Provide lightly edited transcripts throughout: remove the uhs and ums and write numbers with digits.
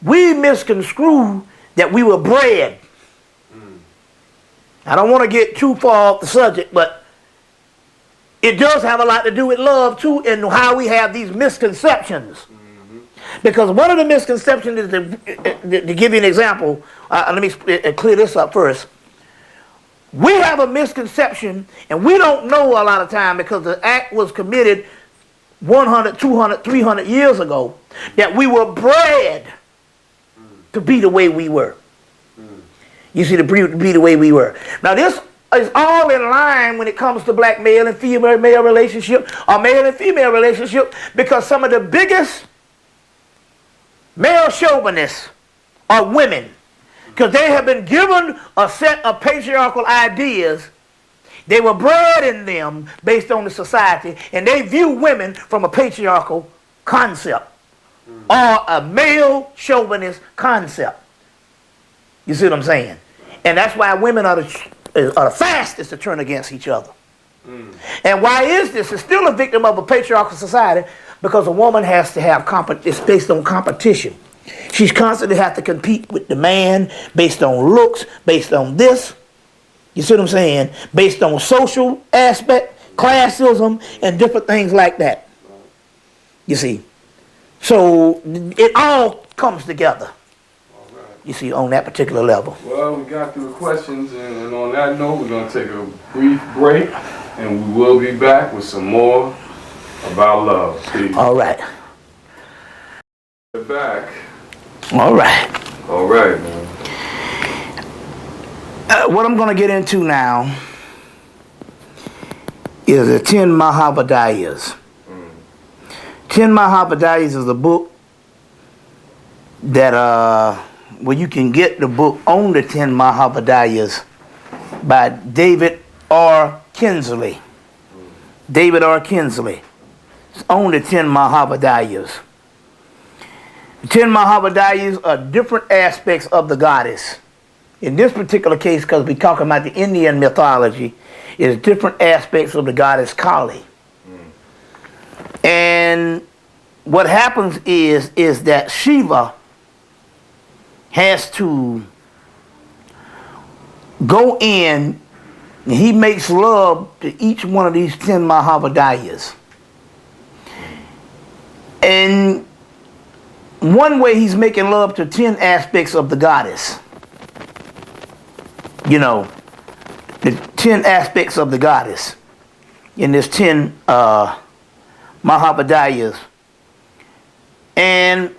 we misconstrue that we were bred. I don't want to get too far off the subject, but it does have a lot to do with love too, and how we have these misconceptions. Because one of the misconceptions is, to give you an example, let me clear this up first. We have a misconception, and we don't know a lot of time, because the act was committed 100, 200, 300 years ago, that we were bred to be the way we were. You see, to be the way we were. Now this is all in line when it comes to black male and female relationship, or male and female relationship, because some of the biggest male chauvinists are women, because they have been given a set of patriarchal ideas. They were bred in them based on the society, and they view women from a patriarchal concept, or a male chauvinist concept. You see what I'm saying? And that's why women are the fastest to turn against each other. And why is this? It's still a victim of a patriarchal society, because a woman has to have it's based on competition. She's constantly have to compete with the man based on looks, based on this. You see what I'm saying? Based on social aspect, classism, and different things like that. You see? So it all comes together. You see, on that particular level. Well, we got through the questions, and on that note, we're going to take a brief break, and we will be back with some more about love. Peace. All right. We're back. All right. All right, man. What I'm going to get into now is the 10 Muhammad Ayahs. 10 Muhammad Ayahs is a book that, well, you can get the book on the 10 Muhammad Ayahs by David R. Kinsley. David R. Kinsley. It's on the 10 Muhammad Ayahs. The 10 Muhammad Ayahs are different aspects of the goddess. In this particular case, because we're talking about the Indian mythology, is different aspects of the goddess Kali. And what happens is that Shiva has to go in, and he makes love to each one of these 10 Muhammad Ayahs. And one way he's making love to 10 aspects of the goddess. You know, the 10 aspects of the goddess in this 10 Muhammad Ayahs. And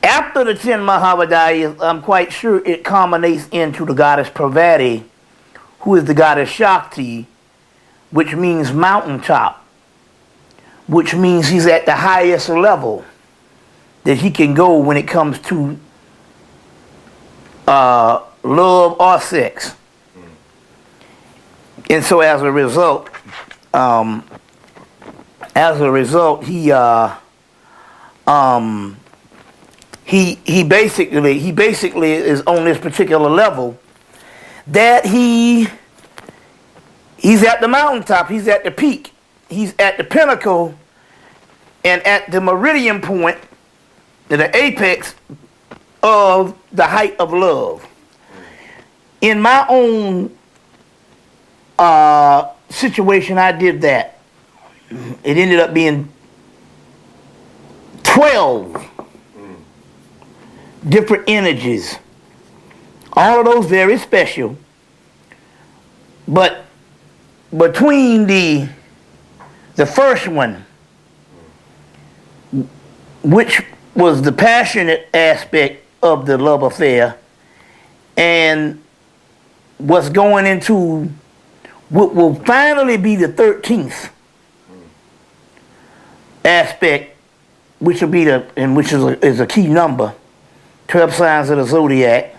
after the 10 Muhammad Ayahs, I'm quite sure it culminates into the goddess Parvati, who is the goddess Shakti, which means mountaintop, which means he's at the highest level that he can go when it comes to love or sex. And so as a result, he basically is on this particular level that he's at the mountaintop, he's at the peak, he's at the pinnacle, and at the meridian point, the apex of the height of love. In my own situation, I did that. It ended up being 12 different energies. All of those very special. But between the first one, which was the passionate aspect of the love affair, and what's going into what will finally be the 13th aspect, which will be which is a key number, 12 signs of the zodiac.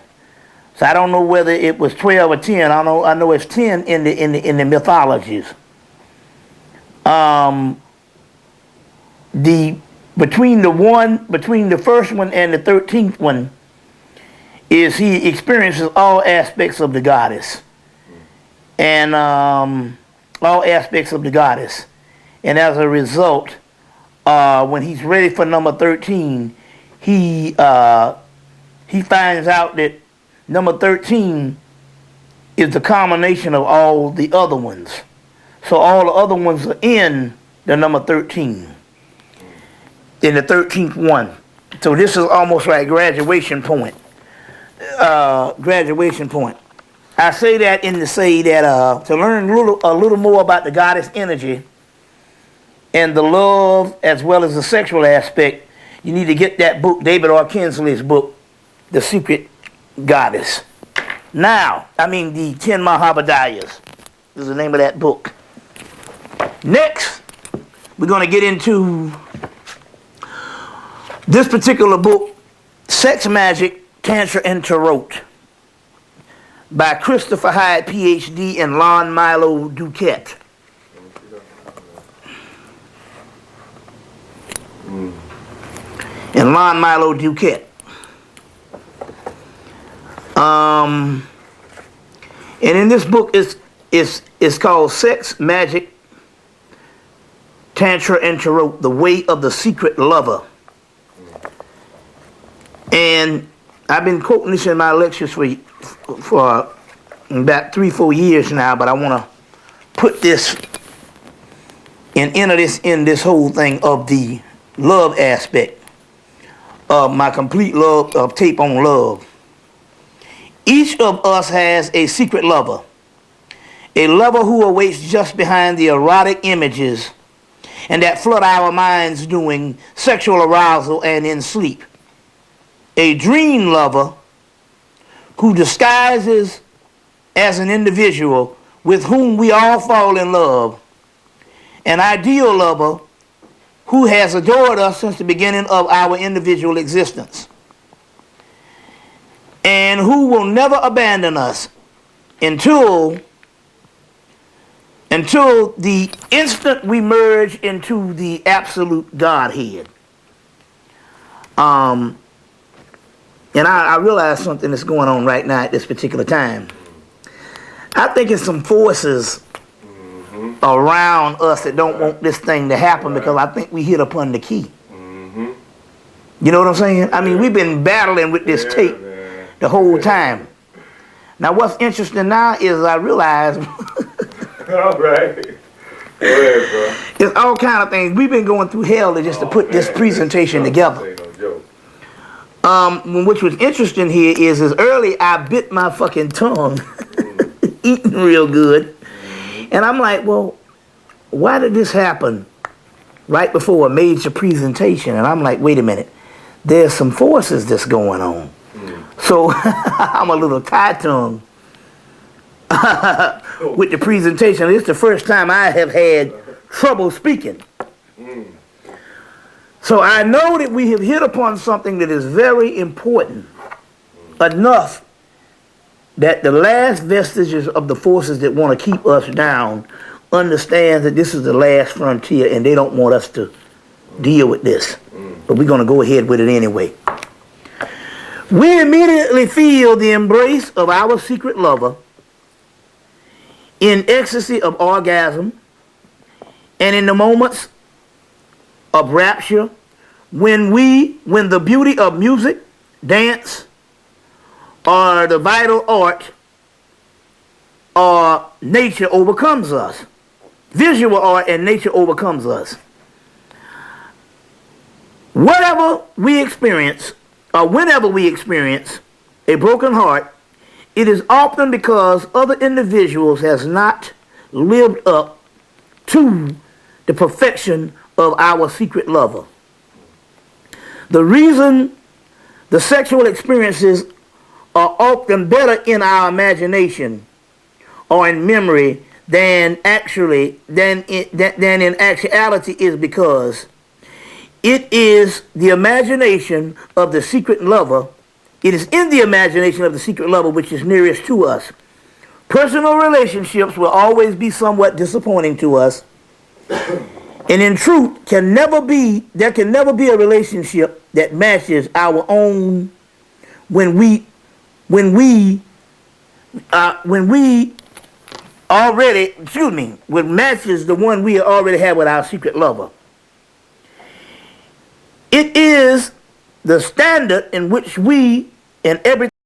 So I don't know whether it was 12 or 10. I know it's 10 in the mythologies. Between the first one and the 13th one is he experiences all aspects of the goddess. And all aspects of the goddess. And as a result, when he's ready for number 13, he finds out that number 13 is the combination of all the other ones. So all the other ones are in the number 13, in the 13th one. So this is almost like graduation point. Graduation point. I say that in to say that to learn a little more about the goddess energy and the love as well as the sexual aspect, you need to get that book, David R. Kinsley's book, The Secret Goddess. Now, the 10 Muhammad Ayahs is the name of that book. Next, we're going to get into this particular book, Sex, Magic, Tantra, and Tarot, by Christopher Hyde, Ph.D., and Lon Milo Duquette. And Lon Milo Duquette. And in this book it's called Sex, Magic, Tantra, and Tarot, The Way of the Secret Lover. And I've been quoting this in my lectures for about 3-4 years now, but I want to put this and enter this in this whole thing of the love aspect of my complete love of tape on love. Each of us has a secret lover, a lover who awaits just behind the erotic images and that flood our minds during sexual arousal and in sleep. A dream lover who disguises as an individual with whom we all fall in love. An ideal lover who has adored us since the beginning of our individual existence, and who will never abandon us until the instant we merge into the absolute Godhead. And I realize something that's going on right now at this particular time. I think it's some forces around us that don't want this thing to happen, because I think we hit upon the key. You know what I'm saying? We've been battling with this tape the whole time. Now, what's interesting now is I realize all right. Go ahead, bro. It's all kind of things. We've been going through hell to put this presentation together. Which was interesting here is early I bit my fucking tongue eating real good. And I'm like, well, why did this happen right before a major presentation? And I'm like, wait a minute. There's some forces that's going on. So I'm a little tie-tongue with the presentation. It's the first time I have had trouble speaking. So I know that we have hit upon something that is very important, enough that the last vestiges of the forces that want to keep us down understand that this is the last frontier and they don't want us to deal with this. But we're going to go ahead with it anyway. We immediately feel the embrace of our secret lover in ecstasy of orgasm and in the moments of rapture when the beauty of music, dance, or the vital art or nature overcomes us. Visual art and nature overcomes us. Whatever we experience, or whenever we experience a broken heart, it is often because other individuals has not lived up to the perfection of our secret lover. The reason the sexual experiences are often better in our imagination or in memory than in actuality is because it is the imagination of the secret lover. It is in the imagination of the secret lover which is nearest to us. Personal relationships will always be somewhat disappointing to us. And in truth, there can never be a relationship that matches our own when matches the one we already have with our secret lover. It is the standard in which we, in every